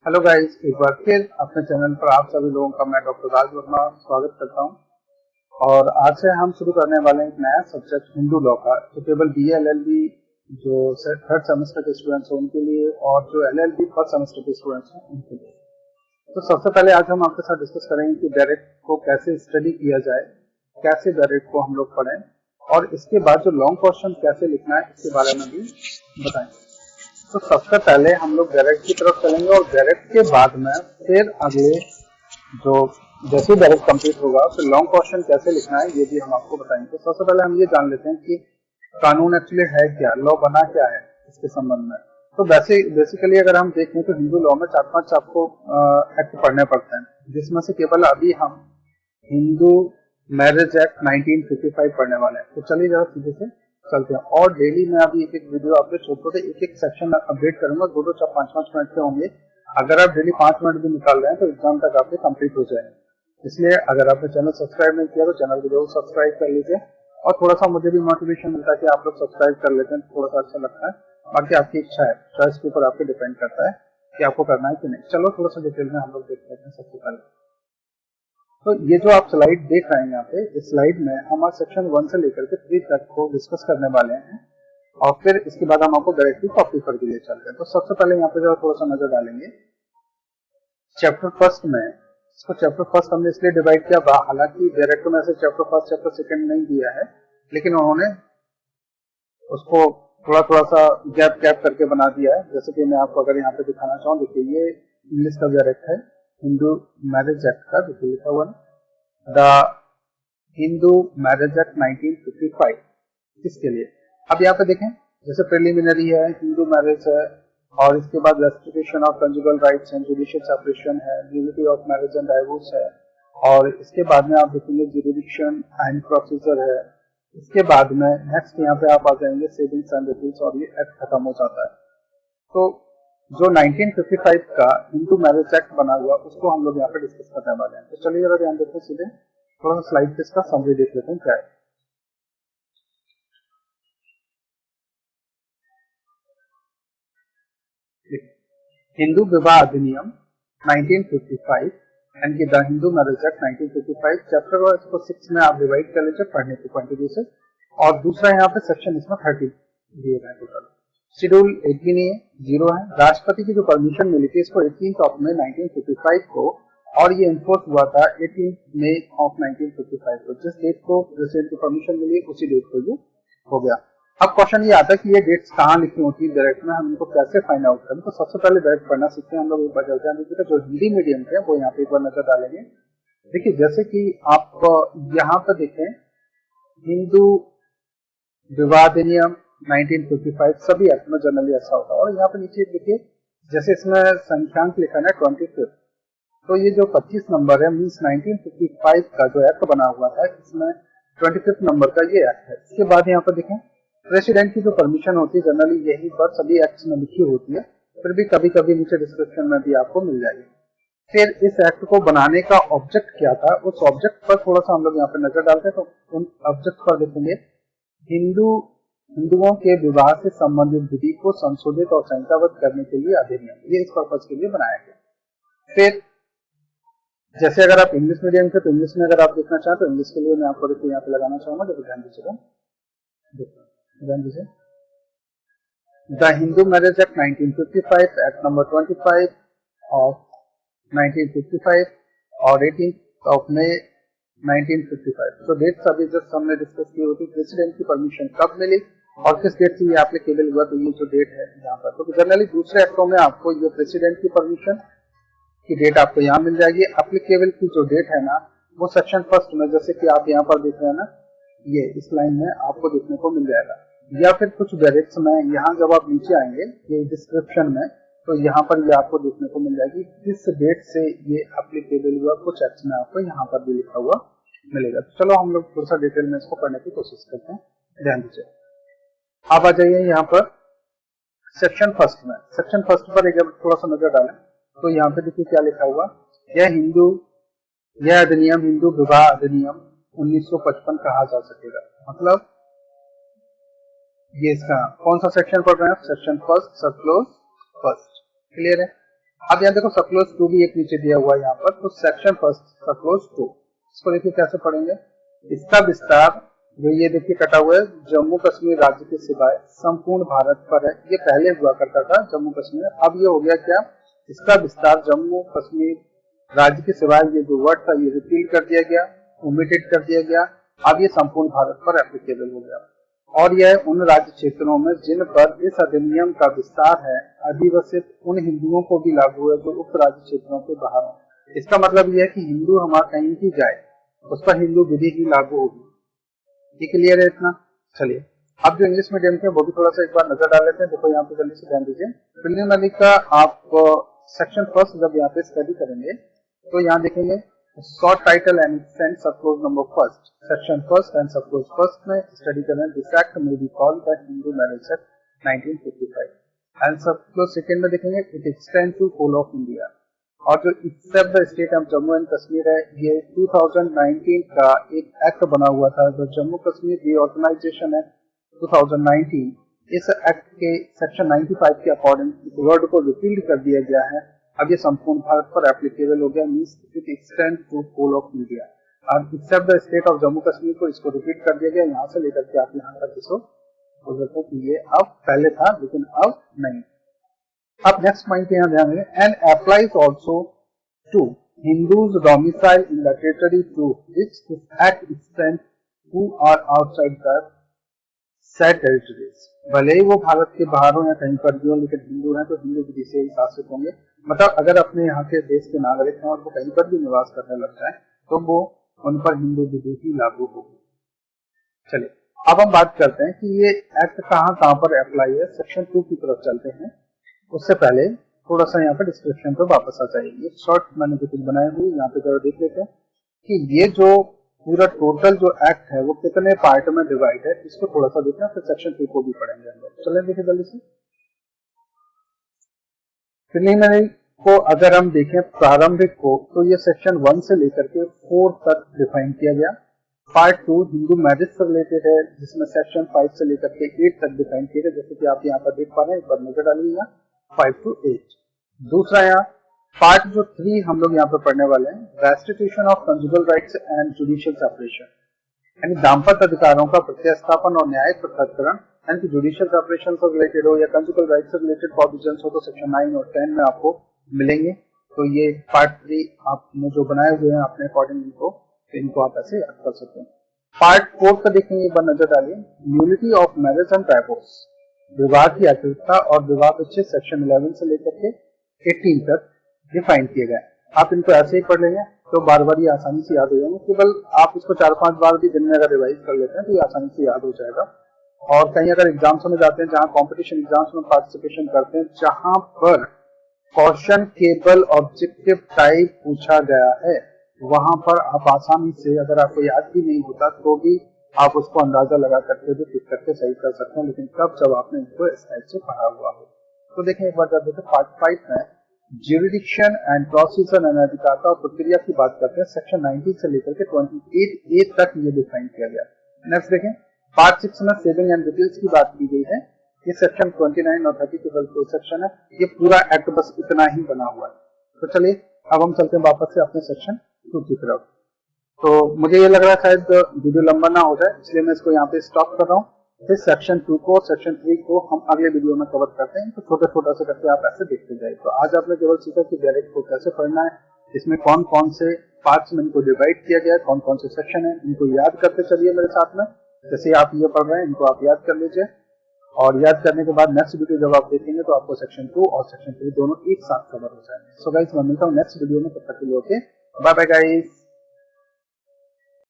Hello guys, एक बार फिर अपने चैनल पर आप सभी लोगों का मैं डॉक्टर राज वर्मा स्वागत करता हूं। और आज से हम शुरू करने वाले हैं एक नया सब्जेक्ट हिंदू लॉ का, जो केवल बीए एलएलबी जो थर्ड सेमेस्टर के स्टूडेंट्स हैं उनके लिए और जो एलएलबी फर्स्ट सेमेस्टर के स्टूडेंट्स हैं उनके लिए। तो सबसे पहले आज हम आपके साथ डिस्कस करेंगे कि डायरेक्ट को कैसे स्टडी किया जाए, कैसे डायरेक्ट को हम लोग पढ़ें, और इसके बाद जो लॉन्ग क्वेश्चन कैसे लिखना है इसके बारे में भी बताएंगे। तो सबसे पहले हम लोग डायरेक्ट की तरफ चलेंगे और डायरेक्ट के बाद में फिर अगले जो जैसे डायरेक्ट कंप्लीट होगा फिर लॉन्ग क्वेश्चन कैसे लिखना है ये भी हम आपको बताएंगे। तो सबसे पहले हम ये जान लेते हैं कि कानून एक्चुअली है क्या, लॉ बना क्या है इसके संबंध में। तो बेसिकली अगर हम देखें तो हिंदू लॉ में 4-5 आपको एक्ट पढ़ने पड़ते हैं, जिसमें से केवल अभी हम हिंदू मैरिज एक्ट 1955 पढ़ने वाले हैं। तो चलिए जरा सीधे से चलते हैं। और डेली मैं अभी एक वीडियो अपडेट छोटे एक सेक्शन अपडेट करूंगा, 2-4 5-5 मिनट के होंगे। अगर आप डेली 5 मिनट भी निकाल रहे हैं तो एग्जाम तक आपके कंप्लीट हो जाएंगे। इसलिए अगर आपने चैनल सब्सक्राइब नहीं किया तो चैनल को जरूर सब्सक्राइब कर लीजिए, और थोड़ा सा मुझे भी मोटिवेशन मिलता है कि आप लोग सब्सक्राइब कर लेते हैं, थोड़ा सा अच्छा लगता है। बाकी आपकी इच्छा है, चॉइस के ऊपर आपके डिपेंड करता है कि आपको करना है कि नहीं। चलो थोड़ा सा डिटेल में हम लोग देख लेते हैं। सबसे पहले तो ये जो आप स्लाइड देख रहे हैं यहाँ पे, इस स्लाइड में हम आज सेक्शन 1 से लेकर के 3 तक को डिस्कस करने वाले हैं, और फिर इसके बाद हम आपको डायरेक्टली टॉपिक पर के लिए चलते हैं। तो सबसे पहले यहाँ पे जो थोड़ा सा नजर डालेंगे चैप्टर फर्स्ट में। इसको चैप्टर फर्स्ट हमने इसलिए डिवाइड किया, हालांकि डायरेक्ट में से चैप्टर फर्स्ट चैप्टर सेकंड नहीं दिया है, लेकिन उन्होंने उसको थोड़ा थोड़ा सा गैप गैप करके बना दिया है। जैसे कि मैं आपको अगर यहाँ पे दिखाना चाहूँ, देखिए ये इंग्लिश का डायरेक्ट है हिंदू मैरिज एक्ट का, देखिए लिखा हुआ है द हिंदू मैरिज एक्ट 1955। किसके लिए? अब यहाँ पे देखें, जैसे प्रिलिमिनरी है, हिंदू मैरिज है, और इसके बाद restriction of conjugal rights and judicial separation है, न्यूलिटी ऑफ मैरिज एंड डाइवोर्स है, और इसके बाद में आप देखेंगे जुरिडिक्शन एंड प्रोसीजर है। इसके बाद में नेक्स्ट यहाँ पे आप आ जाएंगे सेविंग्स एंड रिपील्स, और ये एक्ट खत्म हो जाता है। तो जो 1955 का हिंदू मैरिज एक्ट बना हुआ उसको हम लोग यहाँ पे डिस्कस करने वाले हैं। तो चलिए जरा ध्यान देते हैं, सीधे थोड़ा सा स्लाइड पे इसका समरी देख लेते हैं क्या है। हिंदू विवाह अधिनियम 1955 एंड की the Hindu marriage act 1955 chapter wise को 6 में आप डिवाइड कर लीजिए पढ़ने के पॉइंट ऑफ व्यू से। और दूसरा यहाँ पे सेक्शन इसमें 30 दिए गए टोटल। शेड्यूल 1 भी नहीं है, 0 है। राष्ट्रपति की जो परमिशन मिली थी इसको 18 ऑफ मई 1955 को, और ये इन्फोर्स हुआ था 18 मई ऑफ 1955 को। जिस डेट को प्रेसिडेंट की परमिशन मिली उसी डेट को ये हो गया। अब क्वेश्चन ये आता है कि ये डेट्स कहाँ लिखी होती है डायरेक्ट में, हम इनको कैसे फाइंड आउट करें। तो सबसे पहले डायरेक्ट पढ़ना सीखते हैं हम लोग। एक बार चलते हैं, देखिए जो हिंदी मीडियम के वो यहाँ पे एक बार नजर डालेंगे। देखिए जैसे कि आप यहाँ पर देखें हिंदू विवाह अधिनियम 1955 सभी एक्ट में जनरली ऐसा होता है। और यहाँ पे नीचे देखिए जैसे इसमें संख्यांक लिखा है ना 25, तो ये जो 25 नंबर है मीन्स 1955 का जो एक्ट बना हुआ था इसमें 25 नंबर का ये एक्ट है। इसके बाद यहाँ पर देखें प्रेसिडेंट की जो परमिशन होती है जनरली यही पर सभी एक्ट में लिखी होती है, फिर भी कभी कभी नीचे डिस्क्रिप्शन में भी आपको मिल जाएगी। फिर इस एक्ट को बनाने का ऑब्जेक्ट क्या था, उस ऑब्जेक्ट पर थोड़ा सा हम लोग यहाँ पे नजर डालते हैं। तो उन ऑब्जेक्ट पर देखेंगे हिंदुओं के विवाह से संबंधित विधि को संशोधित और संहिताबद्ध करने के लिए अधिनियम, ये इस पर्पज के लिए बनाया गया। फिर जैसे अगर आप इंग्लिश मीडियम से, तो इंग्लिश में अगर आप देखना चाहें तो इंग्लिश के लिए मैं आपको देखिए यहाँ पे लगाना चाहूंगा, देखो ध्यान दीजिएगा, ध्यान दीजिए। The Hindu marriage act 1955 act number 25 of 1955 और 18 ऑफ मई 1955। तो डेट्स अभी जस्ट हमने डिस्कस की होती, प्रेसिडेंट की परमिशन कब मिली और किस डेट से ये एप्लीकेबल हुआ, तो ये जो डेट है यहाँ पर। तो जनरली दूसरे एक्टों में आपको ये प्रेसिडेंट की परमिशन की डेट आपको यहाँ मिल जाएगी। एप्लीकेबल की जो डेट है ना वो सेक्शन फर्स्ट में, जैसे कि आप यहाँ पर देख रहे हैं ना, ये इस लाइन में आपको देखने को मिल जाएगा। या फिर कुछ डायरेक्ट्स में यहाँ जब आप नीचे आएंगे ये डिस्क्रिप्शन में, तो यहाँ पर ये आपको देखने को मिल जाएगी किस डेट से ये एप्लीकेबल हुआ। कुछ एक्ट में आपको यहाँ पर भी लिखा हुआ मिलेगा। तो चलो हम लोग थोड़ा सा डिटेल में इसको पढ़ने की कोशिश करते हैं, ध्यान दीजिए। आप आ जाइए यहाँ पर सेक्शन फर्स्ट में। सेक्शन फर्स्ट पर एक थोड़ा सा नजर डालें तो यहाँ पे देखिए क्या लिखा हुआ, यह अधिनियम हिंदू विवाह अधिनियम 1955 कहा जा सकेगा। मतलब ये इसका कौन सा सेक्शन पढ़ रहे हैं आप, सेक्शन फर्स्ट सब क्लोज फर्स्ट, क्लियर है। अब यहाँ देखो सबक्लोज 2 भी एक नीचे दिया हुआ है यहाँ पर, तो सेक्शन फर्स्ट सबक्लोज 2 इसको देखिए कैसे पढ़ेंगे। इसका विस्तार जो ये देखिए कटा हुआ है, जम्मू कश्मीर राज्य के सिवाय संपूर्ण भारत पर है। ये पहले हुआ करता था जम्मू कश्मीर, अब ये हो गया क्या, इसका विस्तार जम्मू कश्मीर राज्य के सिवाय, ये जो वर्ड था ये रिपील कर दिया गया, ओमिटेड कर दिया गया। अब ये संपूर्ण भारत पर एप्लीकेबल हो गया और यह उन राज्य क्षेत्रों में जिन पर इस अधिनियम का विस्तार है अधिवसित उन हिंदुओं को भी लागू है जो उक्त राज्य क्षेत्रों के बाहर हो। इसका मतलब यह है कि हिंदू हमारा कहीं भी जाए उस पर हिंदू विधि ही लागू होगी। ये क्लियर है इतना। चलिए अब जो इंग्लिश मीडियम के वो भी थोड़ा सा एक बार नजर डाल लेते हैं। देखो यहाँ पे जल्दी से ध्यान दीजिए, प्रिलिमिनरी का आप सेक्शन फर्स्ट जब यहाँ पे स्टडी करेंगे तो यहाँ देखेंगे short title and extent subclause number first, section first and subclause first में स्टडी करें this act may be called the Hindu marriage act 1955 and subclause second में देखेंगे it extend to whole of India. और जो except the state of Jammu and Kashmir है, ये 2019 का एक एक्ट बना हुआ था जो जम्मू कश्मीर रीऑर्गेनाइजेशन है 2019। इस एक्ट के सेक्शन 95 के अकॉर्डिंग इस वर्ड को रिपील कर दिया गया है। अब ये संपूर्ण भारत पर एप्लीकेबल हो गया, means it extend to whole of India. और except the state of Jammu Kashmir को इसको रिपीट कर दिया गया, यहाँ से लेकर के आप यहाँ तक इसको बोल सकते हैं कि ये अब पहले था लेकिन अब नहीं। अब नेक्स्ट पॉइंट पे यहाँ ध्यान दें, and applies also to Hindus domiciled in the territory to which this act extends who are outside the said territories. भले ही वो भारत के बाहर हो या कहीं पर भी हो, लेकिन हिंदू हैं तो हिंदू विधि से ही शासित होंगे। मतलब अगर अपने यहाँ के देश के नागरिक हैं और वो कहीं पर भी निवास करने लग जाए तो वो उन पर हिंदू विधि ही लागू होगी। चलिए अब हम बात करते हैं कि ये एक्ट कहाँ पर अप्लाई है। सेक्शन 2 की तरफ चलते हैं। उससे पहले थोड़ा सा यहाँ पे डिस्क्रिप्शन पे वापस आ जाइए। शॉर्ट मैंने जो कुछ बनाए हुए यहाँ पे जरा देख लेते हैं कि ये जो पूरा टोटल जो एक्ट है वो कितने पार्ट में डिवाइड है, इसको थोड़ा सा देखना, फिर सेक्शन 2 को भी पढ़ेंगे हम लोग। चलें देखिए जल्दी से। प्रिलिमिनरी को अगर हम देखें प्रारंभिक को, तो ये सेक्शन 1 से लेकर के 4 तक डिफाइन किया गया। पार्ट 2 हिंदू मैरिज से रिलेटेड है जिसमें सेक्शन 5 से लेकर के 8 तक डिफाइन किया गया, जैसे कि आप यहाँ पर देख पा रहे हैं, एक बार नजर डालिएगा 5 to 8। दूसरा यहाँ पार्ट जो 3 हम लोग यहाँ पे पढ़ने वाले हैं, restitution of conjugal rights and judicial separation, यानी दाम्पत्य अधिकारों का प्रत्यस्थापन और न्यायिक पृथक्करण, यानी जुडिशियल सेपरेशन से रिलेटेड हो या कंजुगल राइट्स से रिलेटेड प्रोविजंस हो तो सेक्शन 9 और 10 में आपको मिलेंगे। तो ये पार्ट 3 आपने जो बनाए हुए हैं अपने अकॉर्डिंग इनको आप ऐसे याद कर सकते हैं। पार्ट 4 का देखेंगे, एक बार नजर डालिए, न्यूलिटी ऑफ मैरिज एंड डाइवोर्स, विवाह की अकृतता और विवाह विच्छेद सेक्शन 11 से लेकर के 18 तक डिफाइन किए गए। आप इनको ऐसे ही पढ़ लेंगे तो बार बार ये आसानी से याद हो जाएंगे। केवल आप इसको 4-5 बार भी दिन में अगर रिवाइज कर लेते हैं तो ये आसानी से याद हो जाएगा। और कहीं अगर एग्जाम्स में जाते हैं, जहां कॉम्पिटिशन एग्जाम्स में पार्टिसिपेशन करते हैं, जहां पर क्वेश्चन केवल ऑब्जेक्टिव टाइप पूछा गया है, वहां पर आप आसानी से, अगर आपको याद भी नहीं होता तो भी आप उसको अंदाजा लगा करके भी टिक करके सही कर सकते हैं, लेकिन कब, जब आपने इनको इस टाइप से पढ़ा हुआ हो। तो देखें एक बार जब देखें पार्ट 5 में ज्यूरिडिक्शन एंड प्रोसीजर एंड अधिकारता और प्रक्रिया की बात करते हैं, सेक्शन 19 से लेकर के 28A तक ये डिफाइन किया गया। नेक्स्ट देखें पार्ट 6 में सेविंग एंड डिटेल्स की बात की गई है। ये सेक्शन 29 और 30 के बल सेक्शन है। ये पूरा एक्ट बस इतना ही बना हुआ है। तो चलिए अब हम चलते हैं वापस से अपने सेक्शन 2 की तरफ। तो मुझे ये लग रहा है शायद वीडियो लंबा ना हो जाए, इसलिए मैं इसको यहाँ पे स्टॉप कर रहा हूँ। फिर सेक्शन 2 को, सेक्शन 3 को हम अगले वीडियो में कवर करते हैं। तो छोटा छोटा से करके आप ऐसे देखते जाइए। तो आज आपने केवल सीखा कि डायरेक्ट को कैसे पढ़ना है, इसमें कौन कौन से पार्ट्स में इनको डिवाइड किया गया है, कौन कौन से सेक्शन है, इनको याद करते चलिए मेरे साथ में। जैसे आप ये पढ़ रहे हैं इनको आप याद कर लीजिए, और याद करने के बाद नेक्स्ट वीडियो जब आप देखेंगे तो आपको सेक्शन 2 और सेक्शन 3 दोनों एक साथ कवर हो जाएंगे। सो गाइस मैं मिलता हूँ नेक्स्ट वीडियो में, तब तक के लिए ओके, बाय बाय गाइस।